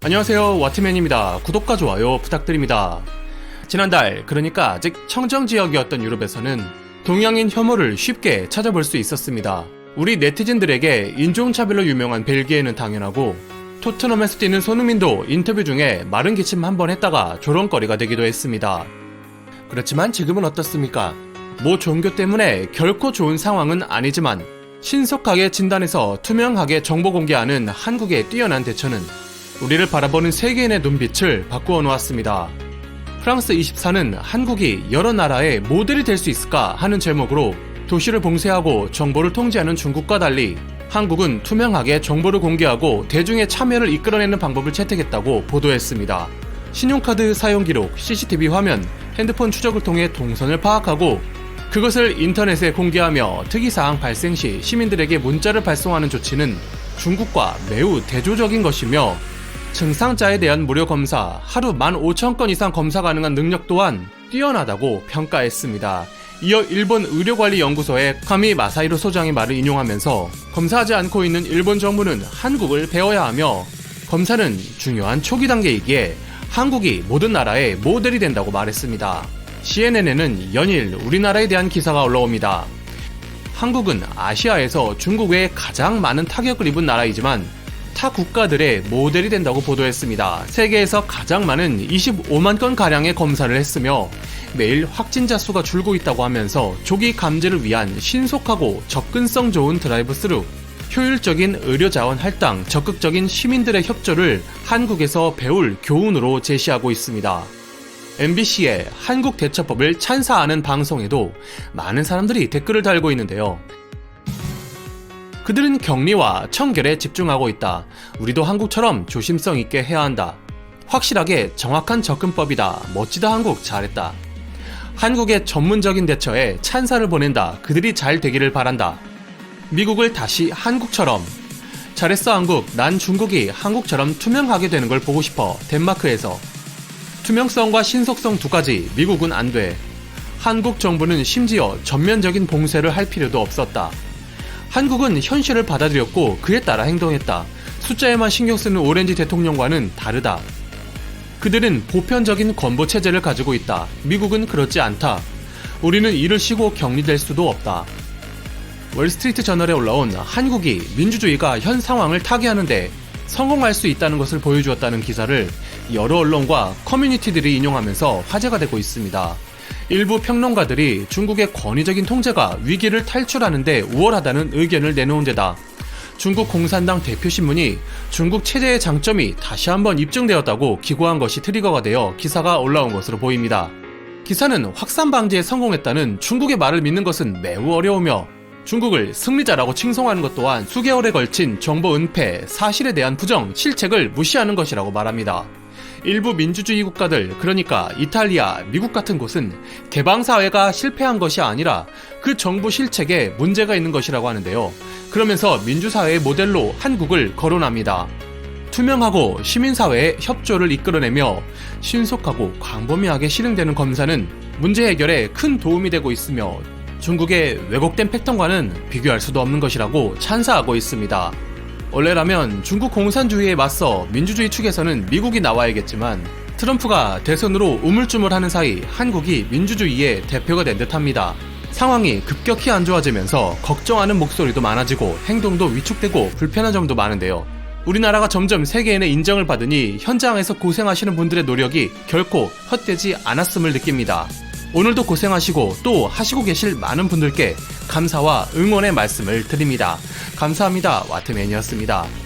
안녕하세요, 와트맨입니다. 구독과 좋아요 부탁드립니다. 지난달, 그러니까 아직 청정지역이었던 유럽에서는 동양인 혐오를 쉽게 찾아볼 수 있었습니다. 우리 네티즌들에게 인종차별로 유명한 벨기에는 당연하고, 토트넘에서 뛰는 손흥민도 인터뷰 중에 마른 기침 한 번 했다가 조롱거리가 되기도 했습니다. 그렇지만 지금은 어떻습니까? 모 종교 때문에 결코 좋은 상황은 아니지만 신속하게 진단해서 투명하게 정보 공개하는 한국의 뛰어난 대처는 우리를 바라보는 세계인의 눈빛을 바꾸어 놓았습니다. 프랑스 24는 한국이 여러 나라의 모델이 될 수 있을까 하는 제목으로 도시를 봉쇄하고 정보를 통제하는 중국과 달리 한국은 투명하게 정보를 공개하고 대중의 참여를 이끌어내는 방법을 채택했다고 보도했습니다. 신용카드 사용 기록, CCTV 화면, 핸드폰 추적을 통해 동선을 파악하고 그것을 인터넷에 공개하며 특이사항 발생 시 시민들에게 문자를 발송하는 조치는 중국과 매우 대조적인 것이며, 증상자에 대한 무료 검사, 하루 15,000건 이상 검사 가능한 능력 또한 뛰어나다고 평가했습니다. 이어 일본 의료관리연구소의 카미 마사히로 소장의 말을 인용하면서 검사하지 않고 있는 일본 정부는 한국을 배워야 하며, 검사는 중요한 초기 단계이기에 한국이 모든 나라의 모델이 된다고 말했습니다. CNN에는 연일 우리나라에 대한 기사가 올라옵니다. 한국은 아시아에서 중국 외에 가장 많은 타격을 입은 나라이지만 타 국가들의 모델이 된다고 보도했습니다. 세계에서 가장 많은 25만 건가량의 검사를 했으며 매일 확진자 수가 줄고 있다고 하면서 조기 감지를 위한 신속하고 접근성 좋은 드라이브스루, 효율적인 의료자원 할당, 적극적인 시민들의 협조를 한국에서 배울 교훈으로 제시하고 있습니다. MBC의 한국 대처법을 찬사하는 방송에도 많은 사람들이 댓글을 달고 있는데요. 그들은 격리와 청결에 집중하고 있다. 우리도 한국처럼 조심성 있게 해야 한다. 확실하게 정확한 접근법이다. 멋지다 한국, 잘했다. 한국의 전문적인 대처에 찬사를 보낸다. 그들이 잘 되기를 바란다. 미국을 다시 한국처럼. 잘했어 한국, 난 중국이 한국처럼 투명하게 되는 걸 보고 싶어. 덴마크에서. 투명성과 신속성 두 가지, 미국은 안 돼. 한국 정부는 심지어 전면적인 봉쇄를 할 필요도 없었다. 한국은 현실을 받아들였고 그에 따라 행동했다. 숫자에만 신경 쓰는 오렌지 대통령과는 다르다. 그들은 보편적인 건보 체제를 가지고 있다. 미국은 그렇지 않다. 우리는 일을 쉬고 격리될 수도 없다. 월스트리트 저널에 올라온 한국이 민주주의가 현 상황을 타개하는데 성공할 수 있다는 것을 보여주었다는 기사를 여러 언론과 커뮤니티들이 인용하면서 화제가 되고 있습니다. 일부 평론가들이 중국의 권위적인 통제가 위기를 탈출하는 데 우월하다는 의견을 내놓은 데다 중국 공산당 대표신문이 중국 체제의 장점이 다시 한번 입증되었다고 기고한 것이 트리거가 되어 기사가 올라온 것으로 보입니다. 기사는 확산 방지에 성공했다는 중국의 말을 믿는 것은 매우 어려우며 중국을 승리자라고 칭송하는 것 또한 수개월에 걸친 정보 은폐, 사실에 대한 부정, 실책을 무시하는 것이라고 말합니다. 일부 민주주의 국가들, 그러니까 이탈리아, 미국 같은 곳은 개방사회가 실패한 것이 아니라 그 정부 실책에 문제가 있는 것이라고 하는데요. 그러면서 민주사회의 모델로 한국을 거론합니다. 투명하고 시민사회의 협조를 이끌어내며 신속하고 광범위하게 실행되는 검사는 문제 해결에 큰 도움이 되고 있으며 중국의 왜곡된 패턴과는 비교할 수도 없는 것이라고 찬사하고 있습니다. 원래라면 중국 공산주의에 맞서 민주주의 측에서는 미국이 나와야겠지만 트럼프가 대선으로 우물쭈물하는 사이 한국이 민주주의의 대표가 된 듯합니다. 상황이 급격히 안 좋아지면서 걱정하는 목소리도 많아지고 행동도 위축되고 불편한 점도 많은데요. 우리나라가 점점 세계인의 인정을 받으니 현장에서 고생하시는 분들의 노력이 결코 헛되지 않았음을 느낍니다. 오늘도 고생하시고 또 하시고 계실 많은 분들께 감사와 응원의 말씀을 드립니다. 감사합니다. 와트맨이었습니다.